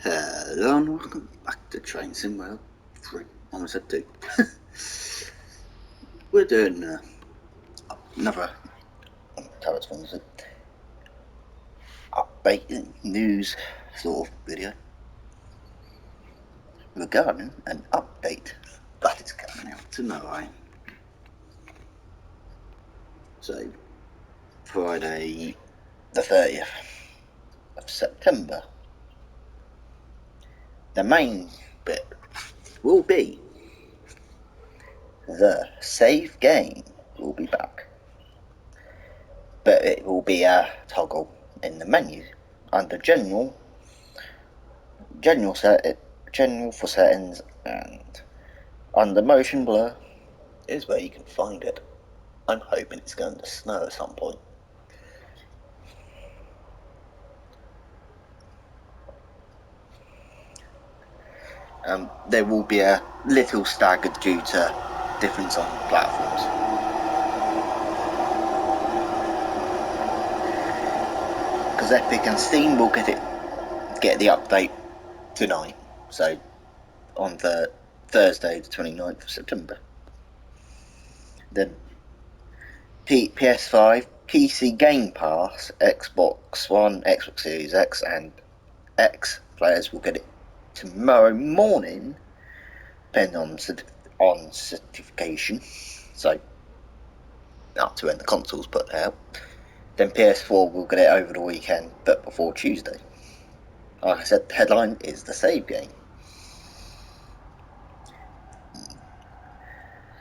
Hello and welcome back to Train Sim World 3. Almost said 2. We're doing another update news sort of video regarding an update that is coming out tonight. So, Friday the 30th of September. The main bit will be the save game will be back, but it will be a toggle in the menu under general for settings, and under motion blur is where you can find it. I'm hoping it's going to snow at some point. There will be a little staggered due to difference on platforms. Because Epic and Steam will get the update tonight, so on the Thursday the 29th of September. Then PS5, PC Game Pass, Xbox One, Xbox Series X and X players will get it tomorrow morning, depending on certification, so up to when the console's put out. Then PS4 will get it over the weekend, but before Tuesday. Like I said, the headline is the save game.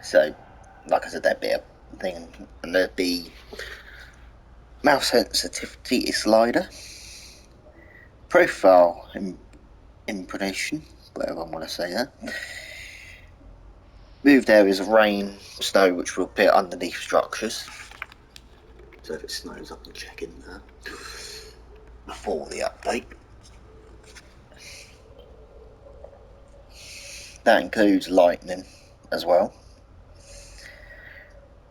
So, like I said, there'd be a thing, and there'd be mouse sensitivity slider, profile impression, whatever I want to say that. Moved areas of rain, snow, which will appear underneath structures. So if it snows, I can check in there before the update. That includes lightning as well.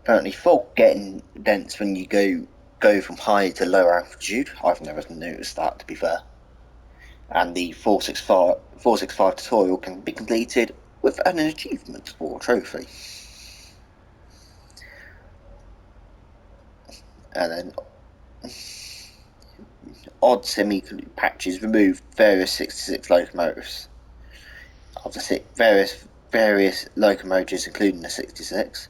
Apparently fog getting dense when you go from high to low altitude. I've never noticed that, to be fair. And the 465 tutorial can be completed with an achievement or trophy. And then odd semi-patches removed various 66 locomotives. Of the various locomotives, including the 66,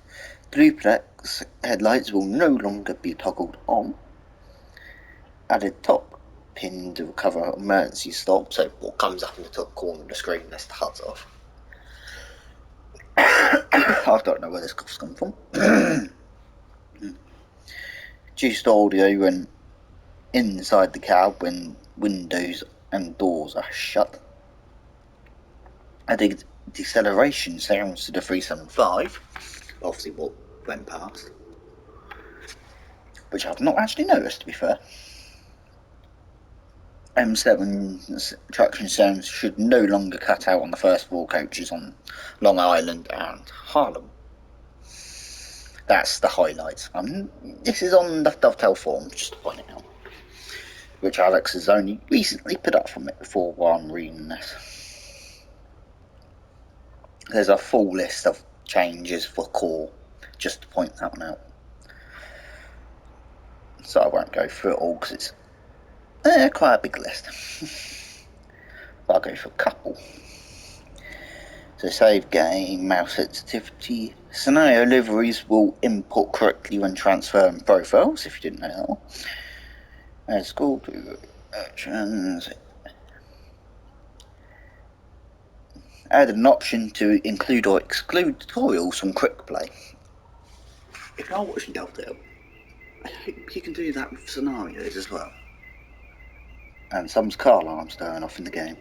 duplex headlights will no longer be toggled on. Added top pin to recover emergency stop, so what comes up in the top corner of the screen, that's the HUD's off. I don't know where this cough's come from. Reduced audio when inside the cab when windows and doors are shut. Added deceleration sounds to the 375, obviously what went past, which I've not actually noticed, to be fair. M7's traction sounds should no longer cut out on the first 4 coaches on Long Island and Harlem. That's the highlights. This is on the Dovetail forum, just to point it out, which Alex has only recently put up from it before while I'm reading this. There's a full list of changes for core, just to point that one out. So I won't go through it all because it's quite a big list. I'll go for a couple. So save game, mouse sensitivity, scenario liveries will import correctly when transferring profiles, if you didn't know that one. As call to actions. Added an option to include or exclude tutorials from quick play. If you're watching Delta, I hope you can do that with scenarios as well. And some car alarms going off in the game.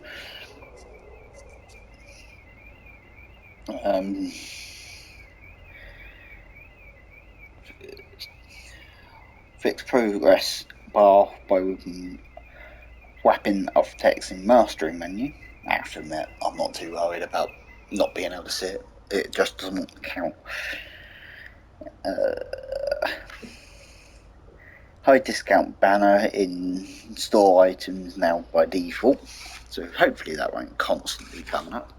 Fix progress bar by whapping off text in mastering menu. I have to admit, I'm not too worried about not being able to see it. It just doesn't count. High discount banner in store items now by default. So hopefully that won't constantly come up.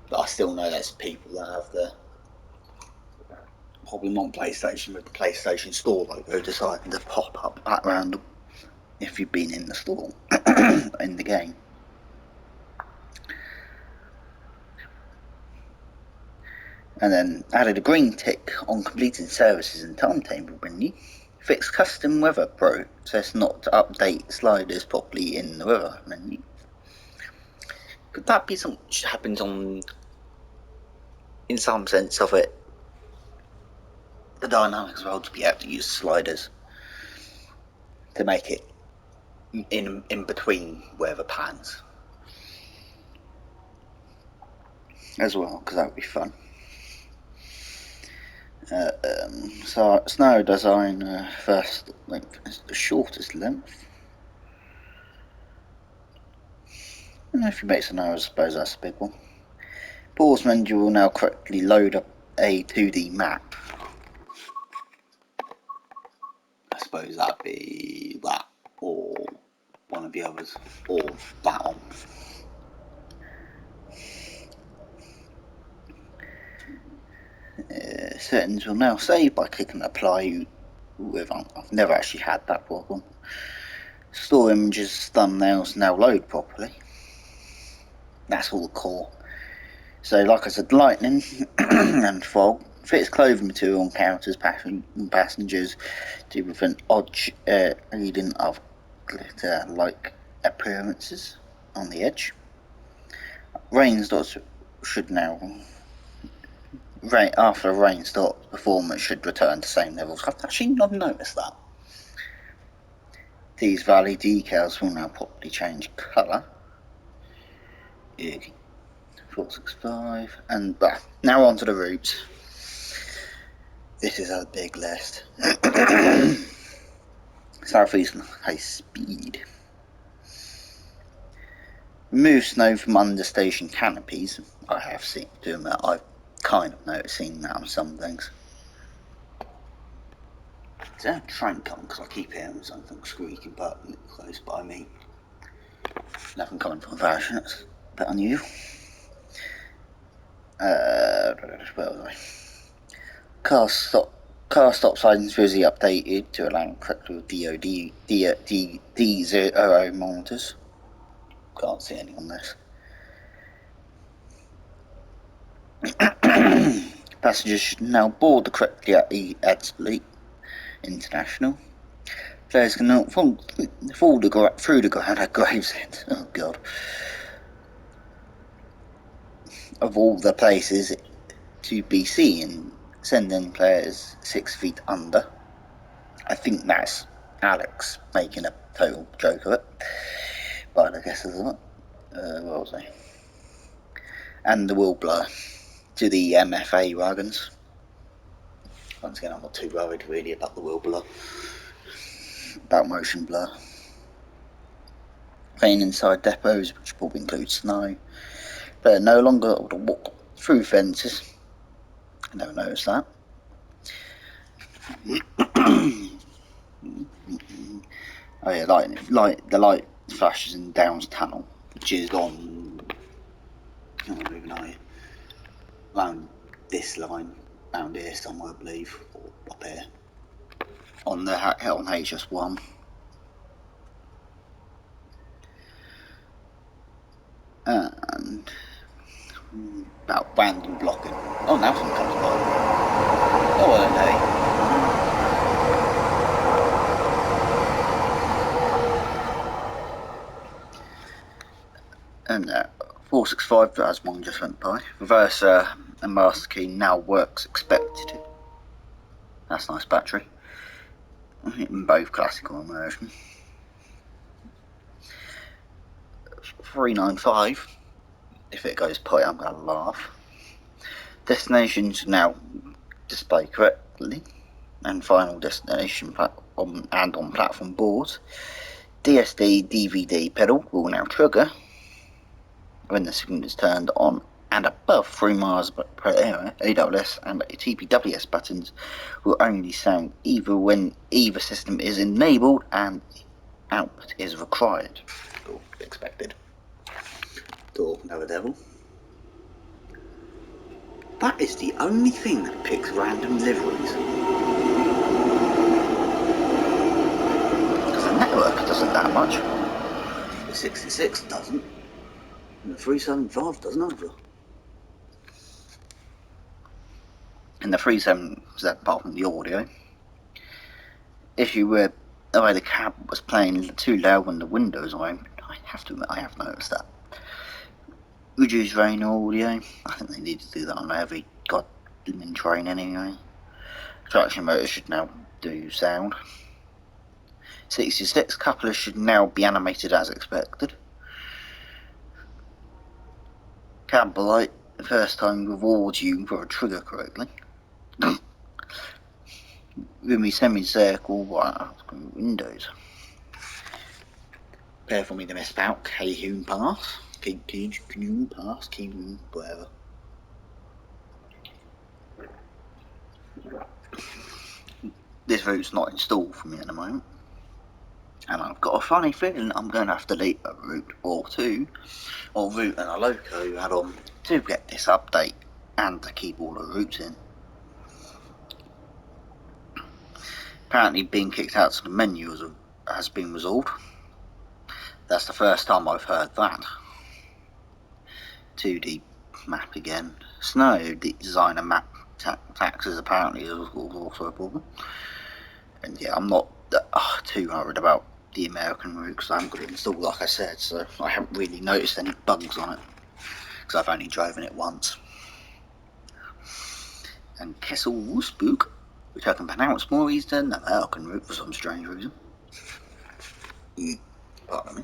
But I still know there's people that have the problem on PlayStation with the PlayStation Store logo deciding to pop up at random if you've been in the store in the game. And then added a green tick on completed services and timetable menu. Fixed custom weather process not to update sliders properly in the weather menu. Could that be something that happens on, in some sense of it, the dynamics as well, to be able to use sliders to make it in between weather patterns as well, because that would be fun. So snow design first length is the shortest length. And if you make snow, I suppose that's a big one. Pause menu will now correctly load up a 2D map. I suppose that'd be that, or one of the others, or that one. Settings will now save by clicking apply with, I've never actually had that problem. Store images, thumbnails now load properly. That's all the core. So like I said, lightning and fog. Fits clothing material on counters, passengers to prevent odd reading of glitter-like appearances on the edge. Rain stops should now... after rain stops, performance should return to same levels. I've actually not noticed that. These valley decals will now properly change colour. 465, and now on to the routes. This is a big list. Southeastern high speed. Remove snow from understation canopies. I have seen doing that. I've kind of noticed seeing that on some things. Is there a train coming? Because I keep hearing something squeaking but close by me. Nothing coming from fashion. It's a bit unusual. Where was I? Car stop signs visually updated to allow correctly with D0 monitors. Can't see any on this. Passengers should now board correctly at the Edsfleet International. Players can now fall through the ground at Gravesend. Oh god. Of all the places to be seen, sending players 6 feet under. I think that's Alex making a total joke of it. But I guess it's not. What was I? And the wheel blur to the MFA wagons. Once again, I'm not too worried really about the wheel blur. About motion blur. Playing inside depots, which probably includes snow. Player no longer able to walk through fences. I never noticed that. Oh yeah, the light flashes in Downs Tunnel, which is on, I don't even know, around this line, around here somewhere I believe, or up here, on HS1. And about random blocking. Oh, now someone comes by. Oh, I don't know. And 465, as one just went by. Reverse and master key now works expected to. That's a nice battery. In both classical immersion. 395. If it goes pi, I'm going to laugh. Destinations now display correctly. And final destination platform and on platform boards. DSD DVD pedal will now trigger when the signal is turned on, and above 3 miles per hour, AWS and TPWS buttons will only sound either when either system is enabled and output is required or expected. or another devil. That is the only thing that picks random liveries. Because the network doesn't that much. The 66 doesn't. And the 375 doesn't either. And the 377, apart from the audio, if you were the way the cab was playing too loud when the windows were open, I have to admit I have noticed that. Reduce rain audio, I think they need to do that on every goddamn train anyway. Traction motors should now do sound. 66 couplers should now be animated as expected. Cab light, the first time rewards you for a trigger correctly. Roomy semicircle, windows. Prepare for me to miss about Keyhoon Pass. Keyhoon Pass, Keyhoon, whatever. This route's not installed for me at the moment. And I've got a funny feeling I'm going to have to delete a route or two, or route and a loco add-on to get this update and to keep all the routes in. Apparently being kicked out to the menu has been resolved. That's the first time I've heard that. 2D map again. Snow designer map taxes apparently is also a problem. And yeah, I'm not too worried about the American route because I haven't got it installed, like I said, so I haven't really noticed any bugs on it because I've only driven it once. And Kessel Wolfsburg, which I can pronounce more easy than the American route for some strange reason. Pardon me.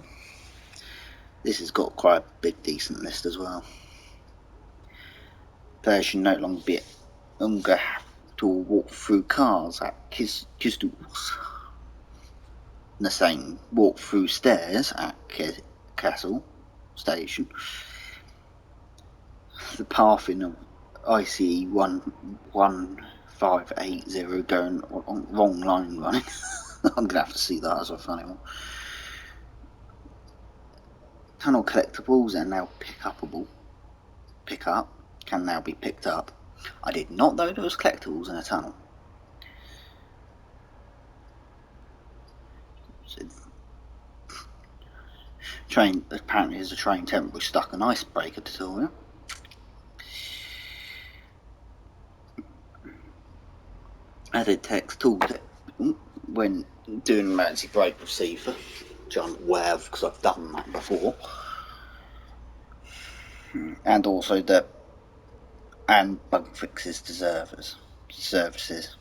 This has got quite a big decent list as well. Players should no longer have to walk through cars at Kistus. The same walk through stairs at Castle Station. The pathing of ICE 1580 going on wrong line running. I'm gonna have to see that as a funny one. Tunnel collectibles are now pickupable. Pickup can now be picked up. I did not know there was collectibles in a tunnel. So, train apparently there's a train temporarily stuck an icebreaker tutorial. Added text tooltip when doing emergency brake receiver, which I'm aware of because I've done that before. And also bug fixes to services.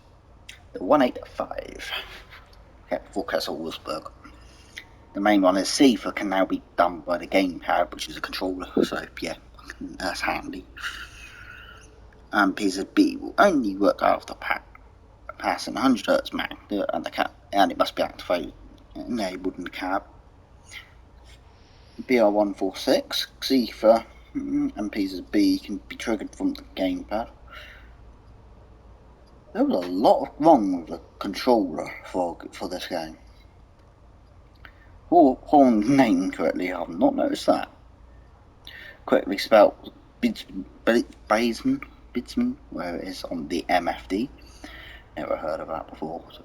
The 185 for Castle Wolfsburg. The main one is Cipher can now be done by the gamepad, which is a controller, so yeah, that's handy. And TSW2 will only work after passing 100 Hz max, and it must be activated enabled in the cab. BR146, Cipher, and TSW2 can be triggered from the gamepad. There was a lot wrong with the controller for this game. Horn named correctly, I've not noticed that. Correctly spelled Bidsman, where it is on the MFD. Never heard of that before, so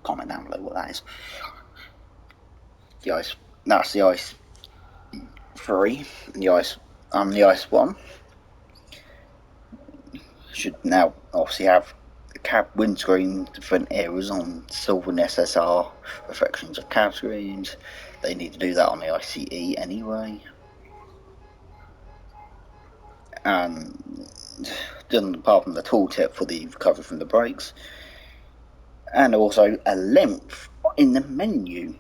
comment down below what that is. That's the ice 3, the ice 1 should now obviously have the cab windscreen different areas on silver SSR reflections of cab screens. They need to do that on the ICE anyway. And apart from the tooltip for the recovery from the brakes, and also a length in the menu,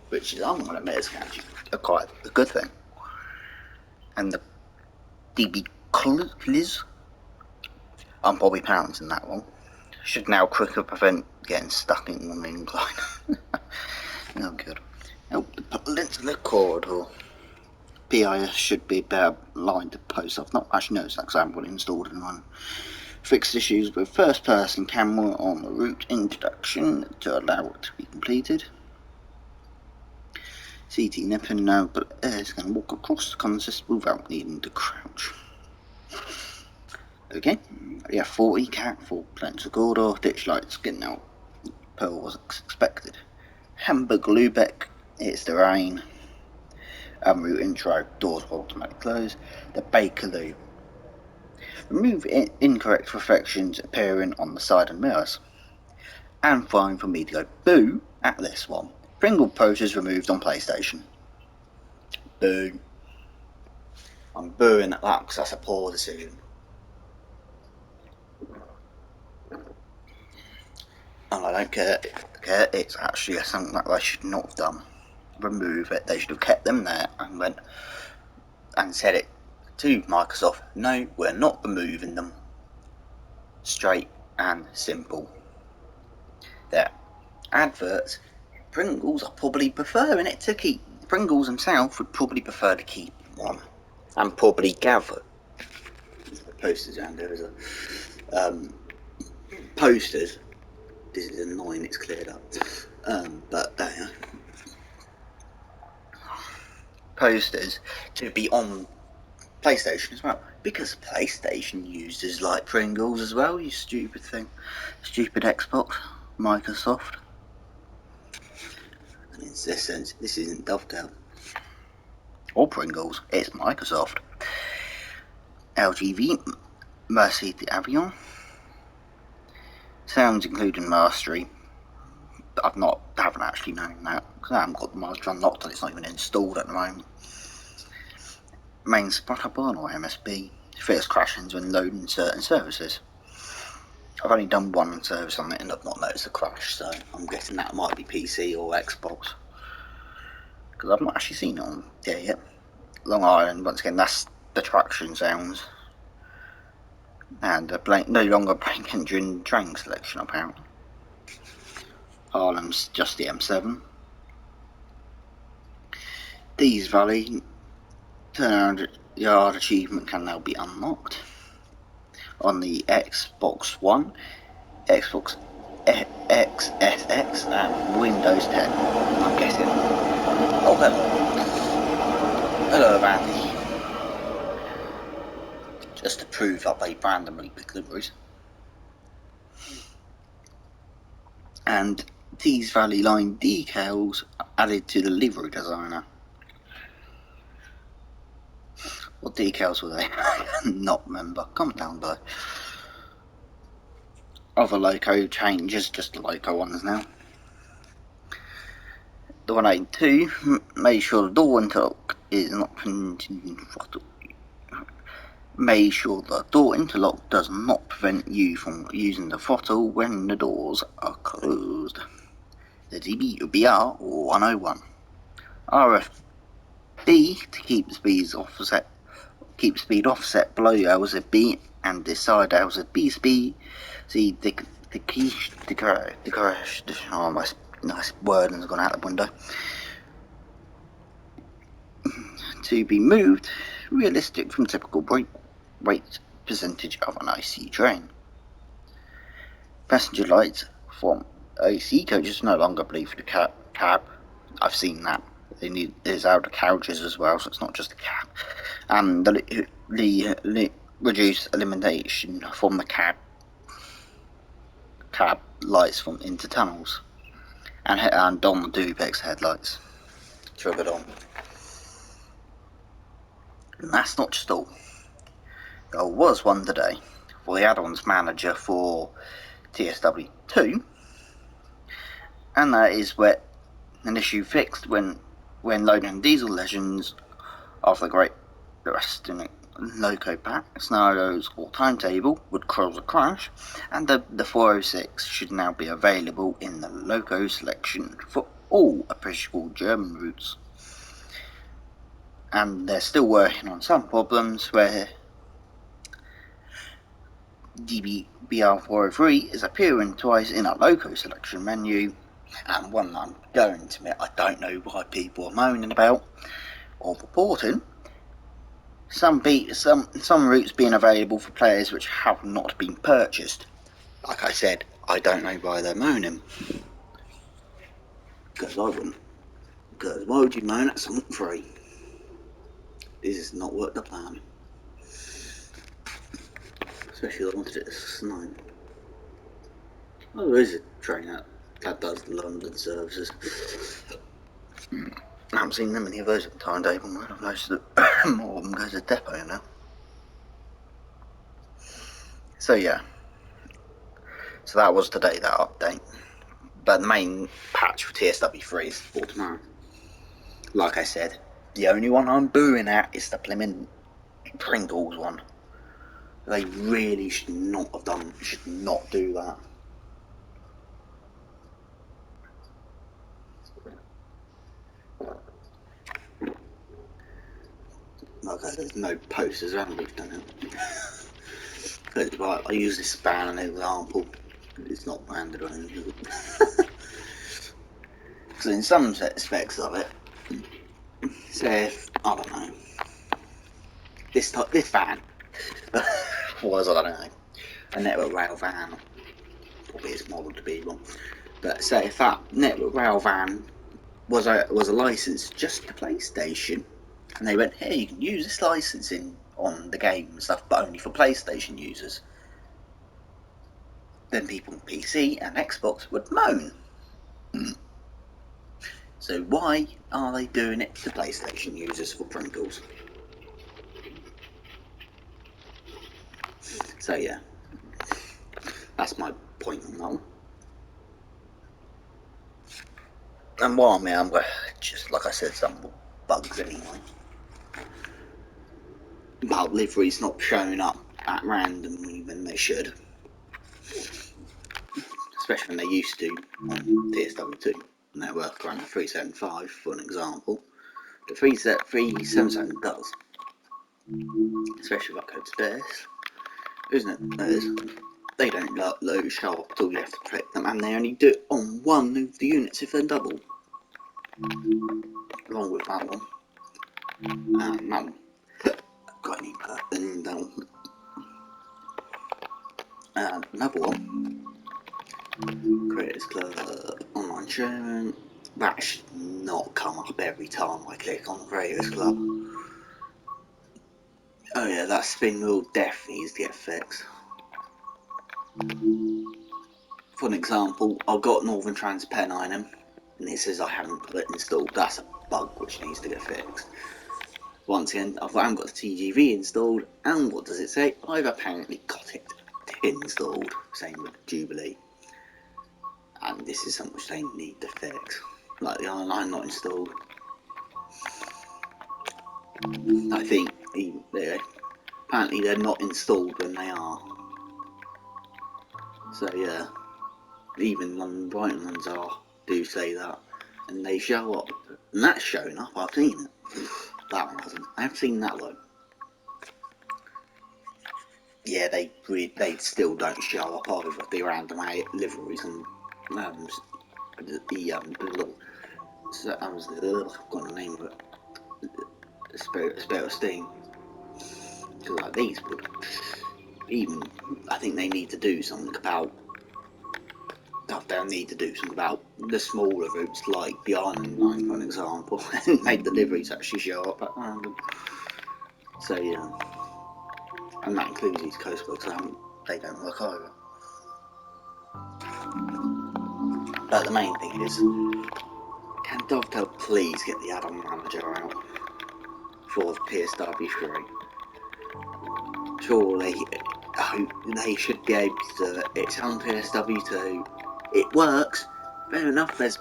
which is, I'm going to admit, is actually quite a good thing. And the DB Cliz, I'm probably pronouncing that one, should now quicker prevent getting stuck in one incline. Oh good. Help to put into the corridor. PIS should be a better line to post. I've not actually noticed that because I haven't got it installed in one. Fixed issues with first person camera on the route introduction to allow it to be completed. CT nipping now, but it's going to walk across the consist without needing to crouch. Okay, yeah, 40 cat for plants of corridor, ditch lights getting out per was expected. Hamburg Lubeck, it's the rain. Route intro, doors will automatically close. The Bakerloo. Remove incorrect reflections appearing on the side and mirrors. And fine for me to go boo at this one. Pringle posters removed on PlayStation. Boo. I'm booing at that because that's a poor decision. And I don't care, it's actually something that they should not have done. Remove it, they should have kept them there and went and said it to Microsoft, no, we're not removing them. Straight and simple. Their adverts, Pringles are probably preferring it to keep. Pringles themselves would probably prefer to keep one and probably gather. There's the posters around there, posters. This is annoying, it's cleared up. But there you go. Posters to be on PlayStation as well, because PlayStation uses like Pringles as well, you stupid thing. Stupid Xbox, Microsoft. And in this sense, this isn't Dovetail or Pringles, it's Microsoft. LGV, Mercy the Avion. Sounds including mastery. Haven't actually known that because I haven't got the master unlocked and it's not even installed at the moment. Main spotter barn or MSB. First crashings when loading certain services. I've only done one service on it and I've not noticed a crash, so I'm guessing that might be PC or Xbox. Because I've not actually seen it on there yet. Long Island, once again, that's the traction sounds. And no longer blank engine train selection apparently. Harlem's just the M7. Dees Valley turnaround yard achievement can now be unlocked on the Xbox One, Xbox XSX and Windows 10, I'm guessing. Oh, hello Andy. Just to prove that they randomly pick deliveries. And Tees Valley line decals added to the livery designer. What decals were they? I cannot remember. Comment down below. Other loco changes, just the loco ones now. The 182, made sure the door interlock is not printed in throttle. Make sure the door interlock does not prevent you from using the throttle when the doors are closed. The DBR 101. RFB to keep speed offset below hours of B and decide hours of B speed. See the crash. Oh, my nice wording's gone out the window. To be moved, realistic from typical brake weight percentage of an IC train. Passenger lights from AC coaches no longer bleed for the cab. I've seen that. There's outer carriages as well, so it's not just the cab. And the reduced illumination from the cab lights from into tunnels. And on the Dubex headlights. Triggered on. And that's not just all. There was one today for the add-ons manager for TSW2, and that is where an issue fixed when loading Diesel Legends of the Great Western Loco Pack scenarios or timetable would cause a crash, and the 406 should now be available in the Loco selection for all appreciable German routes. And they're still working on some problems where DBR403 is appearing twice in a Loco selection menu, and one I'm going to admit I don't know why people are moaning about or reporting. Some routes being available for players which have not been purchased. Like I said, I don't know why they're moaning, because I wouldn't. Because why would you moan at something free? This is not worked the plan. Especially if I wanted it to snow. Oh, there is a train that does the London services. I haven't seen that many of those at the timetable. I've noticed that more of them go to the depot now. So yeah. So that was today, that update. But the main patch for TSW3 is for tomorrow. Like I said, the only one I'm booing at is the Plymouth Pringles one. They really should not do that. Okay, there's no posters around we've done it. But like, I use this span as an example. It's not branded on anything. So in some aspects of it, say if, I don't know, this van was, I don't know, a network rail van, probably it's modelled to be one. But say if that network rail van was a license just to PlayStation, and they went, hey, you can use this licensing on the game and stuff, but only for PlayStation users, then people on PC and Xbox would moan. So why are they doing it to PlayStation users for Pringles? So yeah, that's my point on that one. And while I'm here, I'm going to, just like I said, some bugs anyway. About liveries not showing up at randomly when they should. Especially when they used to on TSW2. And they work around the 375 for an example. The 377 does. Especially if I go to theirs. Isn't it? Theirs. They don't show up until you have to click them, and they only do it on one of the units if they're double. Along with that one. And that one. Got any in that one. And another one. Creators Club Online Sharing. That should not come up every time I click on Creators Club. Oh yeah, that spin wheel definitely needs to get fixed. For an example, I've got Northern Trans Pen item, and it says I haven't got it installed. That's a bug which needs to get fixed. Once again, I haven't got the TGV installed, and what does it say? I've apparently got it installed. Same with Jubilee. And this is something which they need to fix. Like the online not installed. I think apparently they're not installed when they are. So yeah, even London Brighton ones do say that, and they show up, and that's shown up. I've seen it. That one hasn't. I haven't seen that one. Yeah, they still don't show up either. The random liveries and the little. I've got the name of it. Spirit of Steam. Because like these would even. I think they need to do something about. They'll need to do something about the smaller routes, like the Island Line, for an example, and make the deliveries actually show up at random. So yeah, and that includes East Coast because they don't work either. But the main thing is, can Dovetail please get the add-on manager out for PSW3? Surely, they should be able to do it. It's on PSW2. It works. Fair enough. There's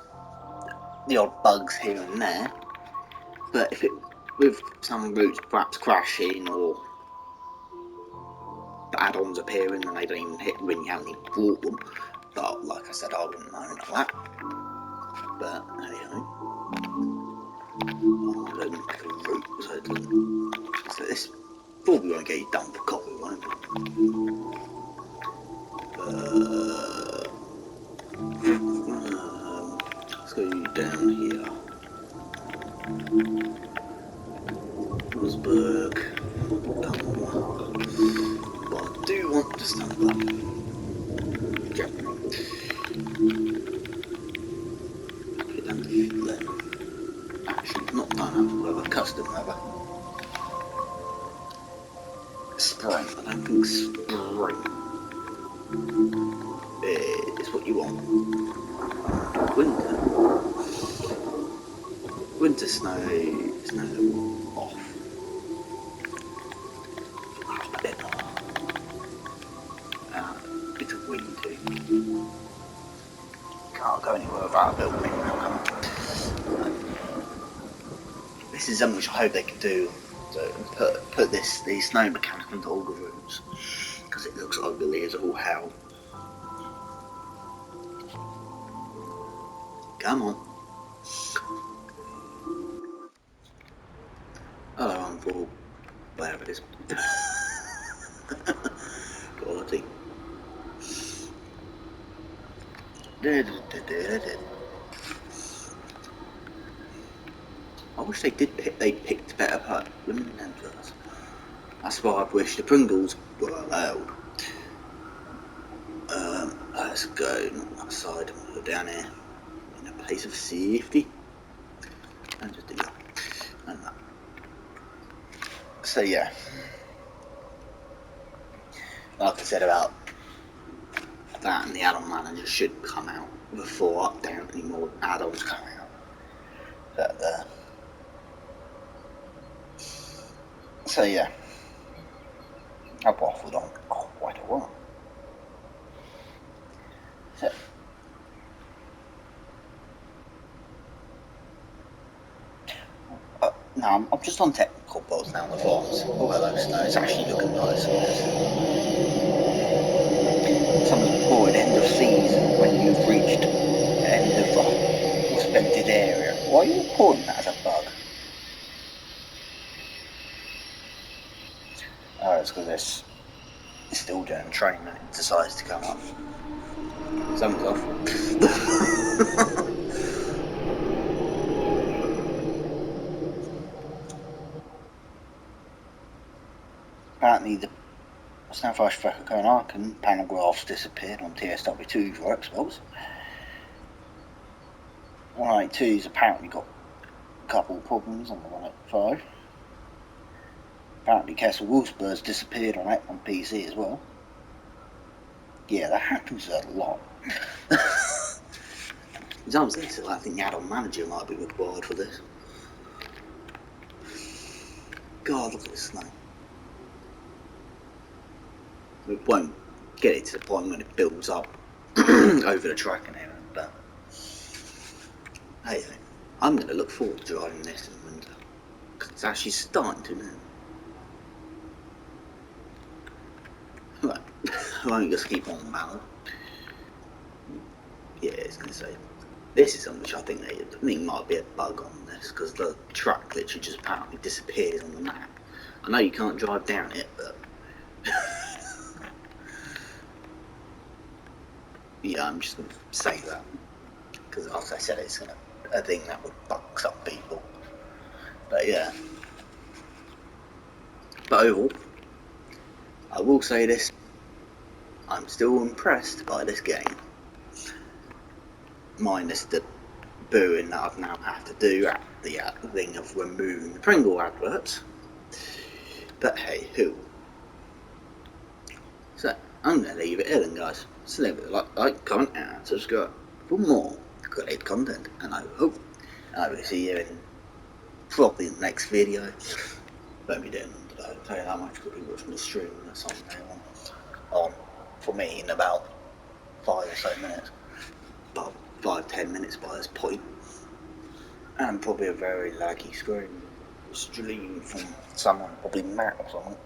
the odd bugs here and there, but if it with some routes perhaps crashing or add-ons appearing and they don't even hit when you haven't even bought them, but like I said, I wouldn't know about that. But anyway, I don't make a route so it doesn't. So this probably won't get you done for copy, won't it? Let's go down here. Rosberg. But I do want to stand up. Get down to then. weather. Spring. I don't think spring is what you want. Winter snow is no off. A bit off. It's windy. Can't go anywhere without a little wind now, can I? This is something which I hope they can do. So put these snow mechanics into all the rooms, because it looks ugly as all hell. Come on. Hello, uncle. Wherever it is. Quality. I wish they picked better women than us. That's why I wish the Pringles were allowed. Let's go not that side, we'll go down here in a place of safety. And just do that. And that. So yeah. Like I said about that, and the add-on manager should come out before any more add-ons come out. But so yeah. I've waffled on quite a while. So, now I'm just on technical builds now with farms. Oh hello snow, it's actually looking nice. Something called end of season when you've reached end of the suspended area. Why are you reporting that as a bug? Oh, it's because it's still doing train and it decides to come up. Something's off. Apparently the Snowflash Frecklecone Arcan panel graphs disappeared on TSW2 for Xbox. 182's apparently got a couple of problems on the 185. Apparently Castle Wolfsburg's disappeared on PC as well. Yeah, that happens a lot. Sometimes I think the add-on manager might be required for this. God, look at this snow. We won't get it to the point when it builds up over the track and everything, but hey, I'm going to look forward to driving this in the winter, because it's actually starting to now. Right, I won't just keep on about. Yeah, it's going to say this is something which I think might be a bug on this, because the track literally just apparently disappears on the map. I know you can't drive down it, but yeah, I'm just going to say that, because as I said, it's a thing that would bug some people. But yeah. But overall, I will say this, I'm still impressed by this game. Minus the booing that I've now had to do at the thing of removing the Pringle adverts. But hey, who? So, I'm going to leave it here then, guys. So leave it like, comment, and subscribe for more great content. And I hope I will see you in probably the next video. Won't be doing them today. I'll tell you how much we'll be watching the stream that's on there on for me in about 5 or so minutes. About 5-10 minutes by this point. And probably a very laggy stream from someone, probably Matt or someone,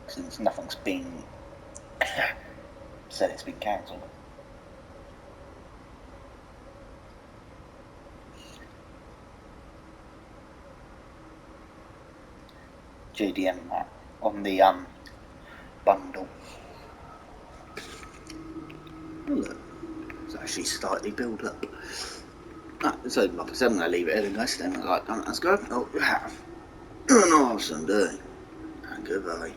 since nothing's been said it's been cancelled. JDM on the bundle. Oh look, it's actually slightly built up. So like I said, I'm going to leave it here and guys, then like, comment, let's go. Oh, have an awesome day, and goodbye.